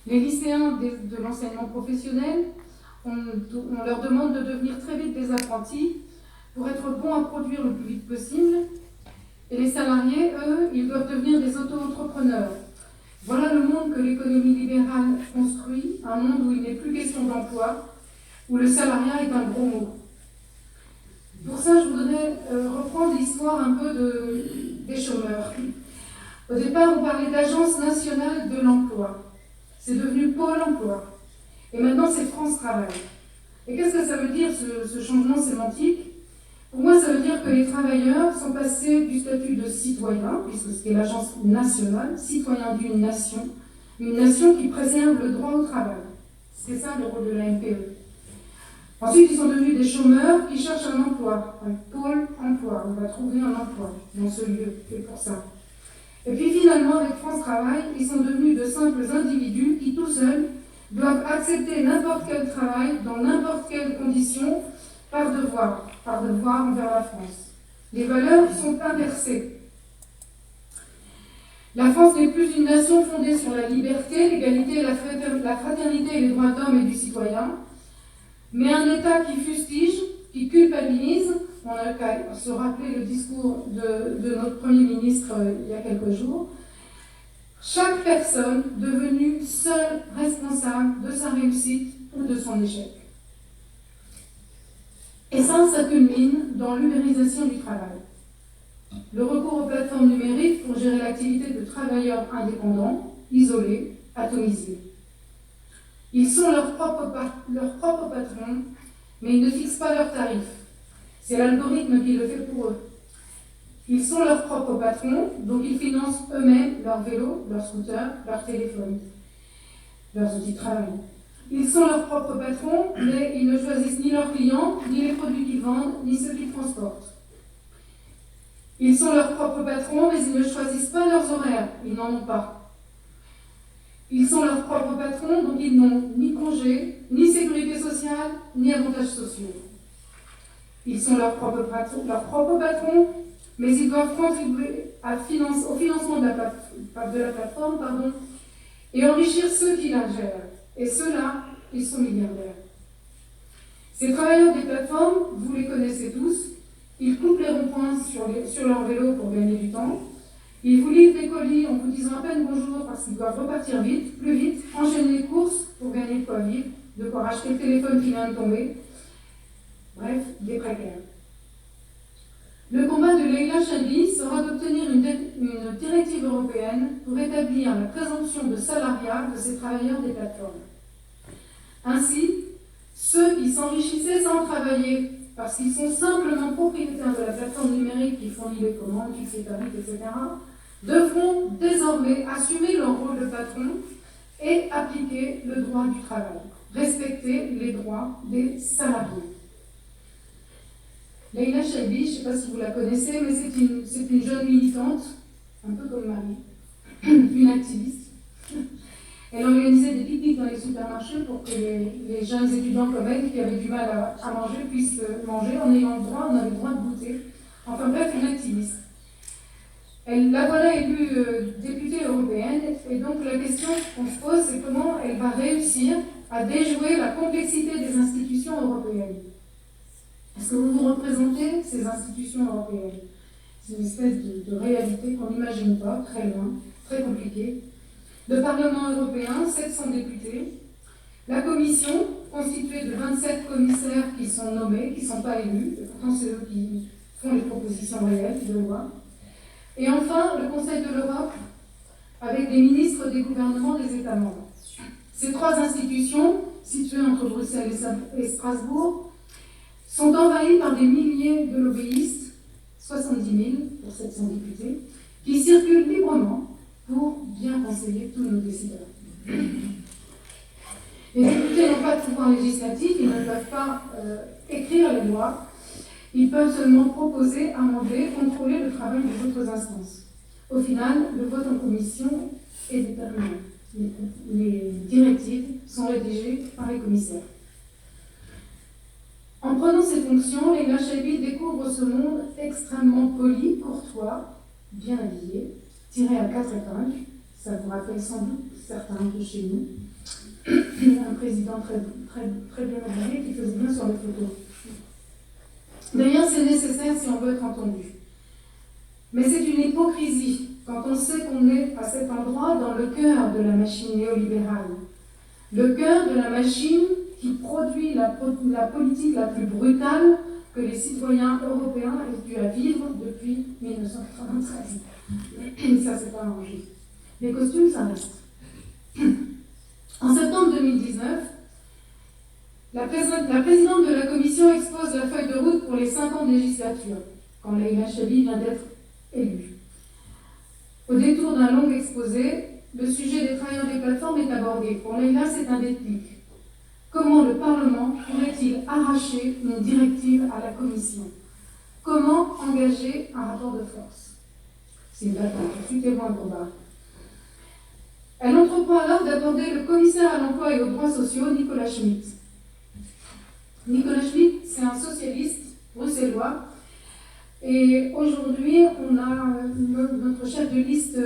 Les lycéens de l'enseignement professionnel, on leur demande de devenir très vite des apprentis pour être bons à produire le plus vite possible. Et les salariés, eux, ils doivent devenir des auto-entrepreneurs. Voilà le monde que l'économie libérale construit, un monde où il n'est plus question d'emploi, où le salariat est un gros mot. Pour ça, je voudrais reprendre l'histoire un peu des chômeurs. Au départ, on parlait d'Agence nationale de l'emploi. C'est devenu Pôle emploi. Et maintenant, c'est France Travail. Et qu'est-ce que ça veut dire, ce changement sémantique? Pour moi, ça veut dire que les travailleurs sont passés du statut de citoyen, puisque c'était l'agence nationale, citoyen d'une nation qui préserve le droit au travail. C'est ça le rôle de la NPE. Ensuite, ils sont devenus des chômeurs qui cherchent un emploi, un pôle emploi. On va trouver un emploi dans ce lieu, c'est pour ça. Et puis finalement, avec France Travail, ils sont devenus de simples individus qui, tout seuls, doivent accepter n'importe quel travail, dans n'importe quelle condition, par devoir envers la France. Les valeurs sont inversées. La France n'est plus une nation fondée sur la liberté, l'égalité, la fraternité et les droits d'homme et du citoyen, mais un État qui fustige, qui culpabilise. On a qu'à se rappeler le discours de notre Premier ministre il y a quelques jours. Chaque personne devenue seule responsable de sa réussite ou de son échec. Et ça culmine dans l'ubérisation du travail. Le recours aux plateformes numériques pour gérer l'activité de travailleurs indépendants, isolés, atomisés. Ils sont leurs propres patrons, mais ils ne fixent pas leurs tarifs. C'est l'algorithme qui le fait pour eux. Ils sont leurs propres patrons, donc ils financent eux-mêmes leurs vélos, leurs scooters, leurs téléphones, leurs outils de travail. Ils sont leurs propres patrons, mais ils ne choisissent ni leurs clients, ni les produits qu'ils vendent, ni ceux qu'ils transportent. Ils sont leurs propres patrons, mais ils ne choisissent pas leurs horaires, ils n'en ont pas. Ils sont leurs propres patrons, donc ils n'ont ni congé, ni sécurité sociale, ni avantages sociaux. Ils sont leurs propres patrons, mais ils doivent contribuer au financement de la plateforme, et enrichir ceux qui la gèrent. Et ceux-là, ils sont milliardaires. Ces travailleurs des plateformes, vous les connaissez tous, ils coupent les ronds-points sur leur vélo pour gagner du temps. Ils vous livrent des colis en vous disant à peine bonjour parce qu'ils doivent repartir vite, plus vite, enchaîner les courses pour gagner de quoi vivre, de quoi racheter le téléphone qui vient de tomber. Bref, des précaires. Le combat de Leïla Chaibi sera d'obtenir une directive européenne pour établir la présomption de salariat de ces travailleurs des plateformes. Ainsi, ceux qui s'enrichissaient sans travailler parce qu'ils sont simplement propriétaires de la plateforme numérique qui fournit les commandes, fixe les tarifs, etc., devront désormais assumer leur rôle de patron et appliquer le droit du travail, respecter les droits des salariés. Leïla Chaibi, je ne sais pas si vous la connaissez, mais c'est une jeune militante, un peu comme Marie, une activiste. Elle organisait des pique-niques dans les supermarchés pour que les jeunes étudiants comme elle, qui avaient du mal à manger, puissent manger en ayant le droit, on avait le droit de goûter. Enfin bref, une activiste. La voilà élue députée européenne, et donc la question qu'on se pose, c'est comment elle va réussir à déjouer la complexité des institutions européennes. Est-ce que vous représentez ces institutions européennes? C'est une espèce de réalité qu'on n'imagine pas, très loin, très compliquée. Le Parlement européen, 700 députés. La Commission, constituée de 27 commissaires qui sont nommés, qui ne sont pas élus, et pourtant c'est eux qui font les propositions réelles de loi. Et enfin, le Conseil de l'Europe, avec des ministres des gouvernements des États membres. Ces trois institutions, situées entre Bruxelles et Strasbourg, sont envahies par des milliers de lobbyistes, 70 000 pour 700 députés, qui circulent librement pour bien conseiller tous nos décideurs. Les députés n'ont pas de pouvoir législatif, ils ne peuvent pas écrire les lois, ils peuvent seulement proposer, amender, contrôler le travail des autres instances. Au final, le vote en commission est déterminant. Les directives sont rédigées par les commissaires. En prenant ses fonctions, Leïla Chaibi découvre ce monde extrêmement poli, courtois, bien habillé, tiré à 4 épingles, Ça vous rappelle sans doute certains de chez nous. Un président très bien habillé qui faisait bien sur les photos. D'ailleurs, c'est nécessaire si on veut être entendu. Mais c'est une hypocrisie quand on sait qu'on est à cet endroit dans le cœur de la machine néolibérale. Le cœur de la machine qui produit la politique la plus brutale que les citoyens européens aient dû à vivre depuis 1993. Et ça, c'est pas arrangé. Les costumes, ça reste. En septembre 2019, la présidente de la Commission expose la feuille de route pour les 5 ans de législature, quand Leïla Chaibi vient d'être élue. Au détour d'un long exposé, le sujet des travailleurs des plateformes est abordé. Pour Leïla, c'est un déclic. Comment le Parlement pourrait-il arracher une directive à la Commission? Comment engager un rapport de force? C'est une bataille, je suis témoin de combat. Elle entreprend alors d'aborder le commissaire à l'emploi et aux droits sociaux, Nicolas Schmit. Nicolas Schmit, c'est un socialiste bruxellois. Et aujourd'hui, on a notre chef de liste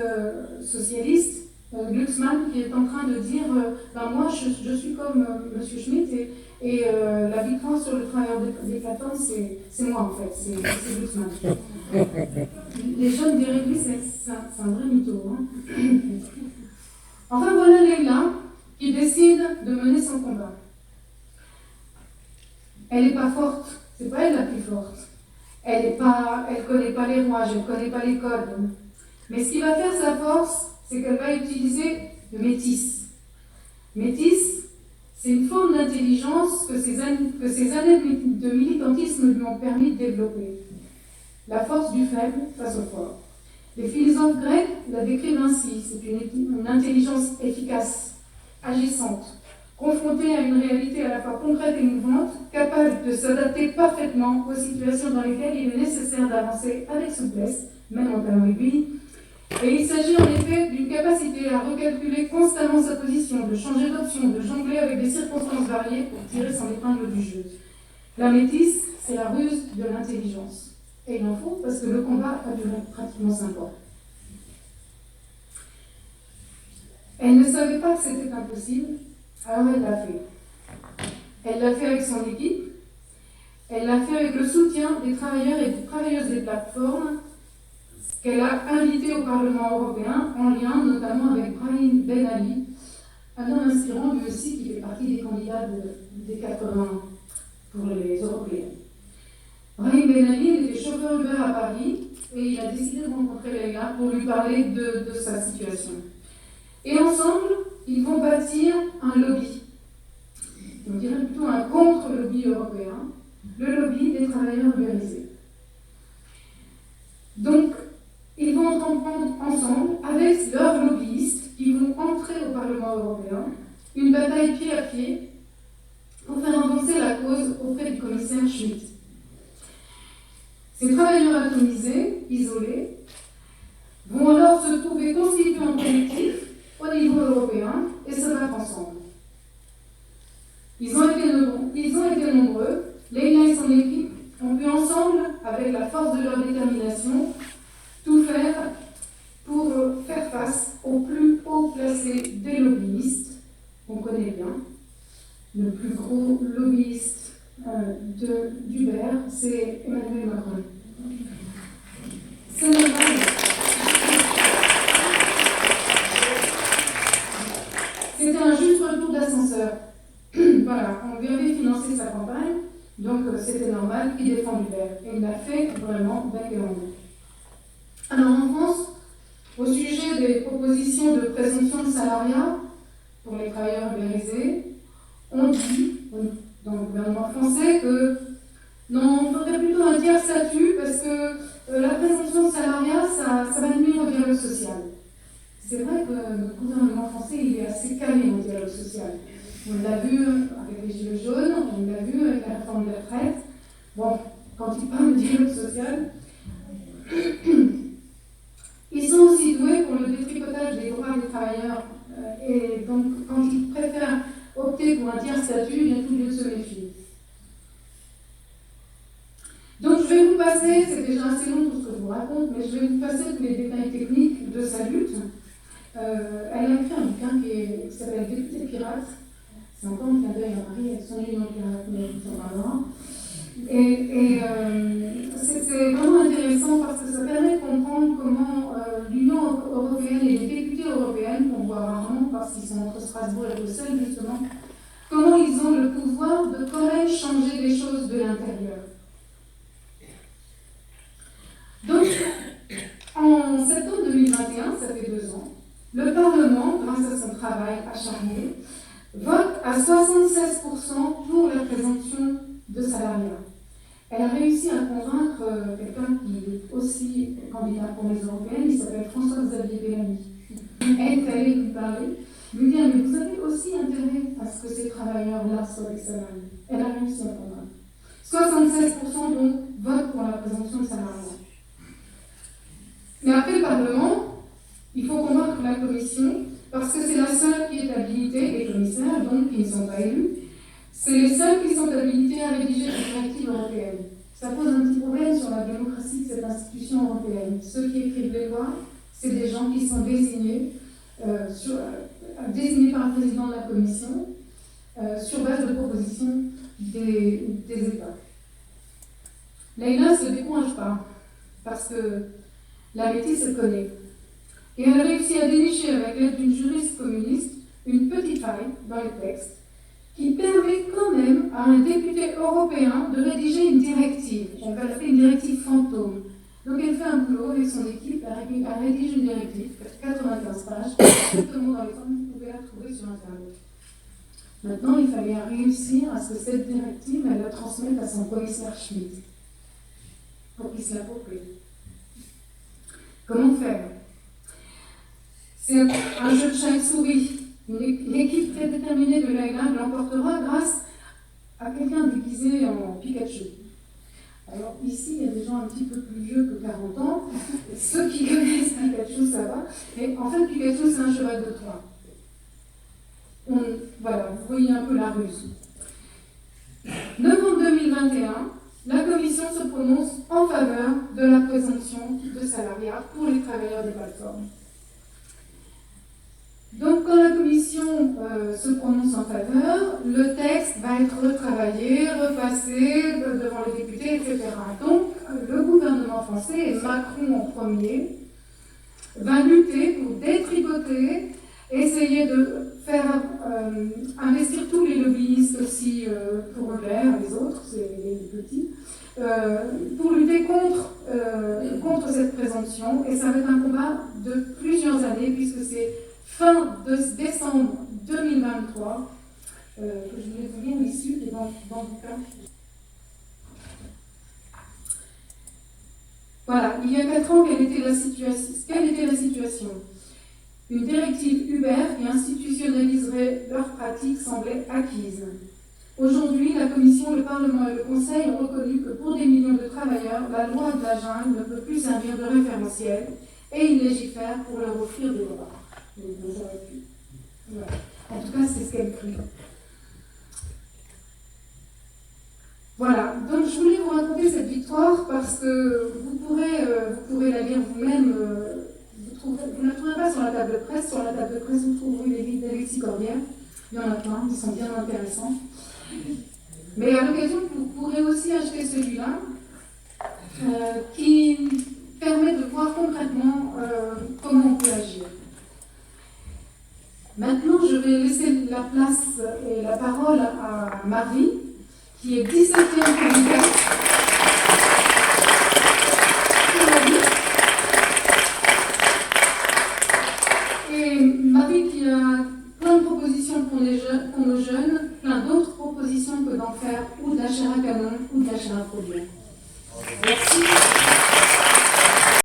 socialiste, Glucksmann, qui est en train de dire moi, je suis comme M. Schmitt et la victoire sur le travailleur des plateformes, c'est moi en fait, c'est Glucksmann. Les jeunes diraient lui, c'est un vrai mytho. Hein. Enfin, voilà Leïla qui décide de mener son combat. Elle n'est pas forte, c'est pas elle la plus forte. Elle ne connaît pas les rouages, elle ne connaît pas les codes. Mais ce qui va faire sa force, c'est qu'elle va utiliser le métis. Métis, c'est une forme d'intelligence que ces années de militantisme lui ont permis de développer. La force du faible face au fort. Les philosophes grecs la décrivent ainsi. C'est une intelligence efficace, agissante, confrontée à une réalité à la fois concrète et mouvante, capable de s'adapter parfaitement aux situations dans lesquelles il est nécessaire d'avancer avec souplesse, même en talons aiguilles. Et il s'agit en effet d'une capacité à recalculer constamment sa position, de changer d'option, de jongler avec des circonstances variées pour tirer son épingle du jeu. La métisse, c'est la ruse de l'intelligence. Et il en faut parce que le combat a duré pratiquement 5 ans. Elle ne savait pas que c'était impossible, alors elle l'a fait. Elle l'a fait avec son équipe, elle l'a fait avec le soutien des travailleurs et des travailleuses des plateformes qu'elle a invités au Parlement européen, en lien notamment avec Brahim Ben Ali, un homme inspirant lui aussi qui fait partie des candidats des 80 pour les européennes. Brahim Ben Ali était chauffeur Uber à Paris et il a décidé de rencontrer Leïla pour lui parler de sa situation. Et ensemble, ils vont bâtir un lobby. On dirait plutôt un contre-lobby européen, le lobby des travailleurs ubérisés. Donc, ils vont entreprendre ensemble, avec leurs lobbyistes, qui vont entrer au Parlement européen, une bataille pied à pied pour faire avancer la cause auprès du commissaire Schmitt. Ces travailleurs atomisés, isolés, vont alors se trouver constitués en collectif au niveau européen et se battre ensemble. Ils ont été nombreux, Leïla et son équipe ont pu ensemble, avec la force de leur détermination, tout faire pour faire face au plus haut placé des lobbyistes, qu'on connaît bien. Le plus gros lobbyiste d'Uber, c'est Emmanuel Macron. C'est normal. C'était un juste retour d'ascenseur. Voilà, on lui avait financé sa campagne, donc c'était normal qu'il défende Uber. Et il l'a fait vraiment bec et ongles. Alors en France, au sujet des propositions de présomption de salariat pour les travailleurs ubérisés, on dit, dans le gouvernement français, que non, on faudrait plutôt un tiers statut parce que la présomption de salariat, ça va nuire au dialogue social. C'est vrai que le gouvernement français, il est assez calé au dialogue social. On l'a vu avec les Gilets jaunes, on l'a vu avec la réforme des retraites. Bon, quand il parle de dialogue social, ils sont aussi doués pour le détricotage des droits des travailleurs. Et donc, quand ils préfèrent opter pour un tiers statut, il y a tout lieu de se méfier. Donc, je vais vous passer, c'est déjà assez long tout ce que je vous raconte, mais je vais vous passer tous les détails techniques de sa lutte. Elle a écrit un bouquin qui s'appelle Député pirate. C'est encore un clin d'œil à Marie, avec son union pirate, mais on en parlera. Et c'est vraiment intéressant parce que ça permet de comprendre comment l'Union européenne et les députés européens, qu'on voit rarement parce qu'ils sont entre Strasbourg et Bruxelles justement, comment ils ont le pouvoir de quand même changer les choses de l'intérieur. Donc, en septembre 2021, ça fait 2 ans, le Parlement, grâce à son travail acharné, vote à 76% pour la présomption de salariat. Elle a réussi à convaincre quelqu'un qui est aussi candidat pour les européennes, il s'appelle François-Xavier Bellamy. Elle est allée lui parler, lui dire, mais vous avez aussi intérêt à ce que ces travailleurs-là soient des salariés. Elle a réussi à convaincre. 76% donc votent pour la présomption de salariat. Mais après le Parlement, il faut convaincre la Commission, parce que c'est la seule qui est habilitée, les commissaires donc qui ne sont pas élus, c'est les seuls qui sont habilités à rédiger les directives européennes. Ça pose un petit problème sur la démocratie de cette institution européenne. Ceux qui écrivent les lois, c'est des gens qui sont désignés, désignés par le président de la Commission sur base de propositions des États. Leïla ne se décourage pas, parce que la métisse se connaît. Et elle a réussi à dénicher avec l'aide d'une juriste communiste une petite faille dans le texte qui permet quand même à un député européen de rédiger une directive. On va l'appeler une directive fantôme. Donc elle fait un boulot avec son équipe, elle rédige une directive, 95 pages, exactement dans les temps que vous pouvez la trouver sur Internet. Maintenant, il fallait réussir à ce que cette directive, elle la transmette à son commissaire Schmitt, pour qu'il se l'approprie. Comment faire? C'est un jeu de chat et souris. L'équipe très déterminée de Leïla l'emportera grâce à quelqu'un déguisé en Pikachu. Alors ici, il y a des gens un petit peu plus vieux que 40 ans. Ceux qui connaissent Pikachu, ça va. Et en fait, Pikachu, c'est un cheval de Troie. Voilà, vous voyez un peu la ruse. Novembre 2021, la Commission se prononce en faveur de la présomption de salariat pour les travailleurs des plateformes. Donc, quand la Commission se prononce en faveur, le texte va être retravaillé, repassé devant les députés, etc. Donc, le gouvernement français, et Macron en premier, va lutter pour détricoter, essayer de faire investir tous les lobbyistes aussi pour Leclerc, les autres, c'est les petits, pour lutter contre cette présomption. Et ça va être un combat de plusieurs années, puisque c'est fin de décembre 2023, que je voulais vous lire l'issue qui est dans le bouquin. Voilà, il y a 4 ans, quelle était la situation? Une directive Uber qui institutionnaliserait leurs pratiques semblait acquise. Aujourd'hui, la Commission, le Parlement et le Conseil ont reconnu que pour des millions de travailleurs, la loi de la jungle ne peut plus servir de référentiel et ils légifèrent pour leur offrir des droits. Voilà. En tout cas, c'est ce qu'elle crie. Voilà, donc je voulais vous raconter cette victoire parce que vous pourrez la lire vous-même. Vous ne la trouverez pas sur la table de presse. Sur la table de presse, vous trouverez les livres d'Alexis Corbière. Il y en a plein, ils sont bien intéressants. Mais à l'occasion, vous pourrez aussi acheter celui-là qui permet de voir concrètement comment on peut agir. Maintenant, je vais laisser la place et la parole à Marie, qui est 17e candidate. Et Marie qui a plein de propositions pour nos jeunes, plein d'autres propositions que d'en faire ou de la chair à canon ou de la chair à produire. Merci.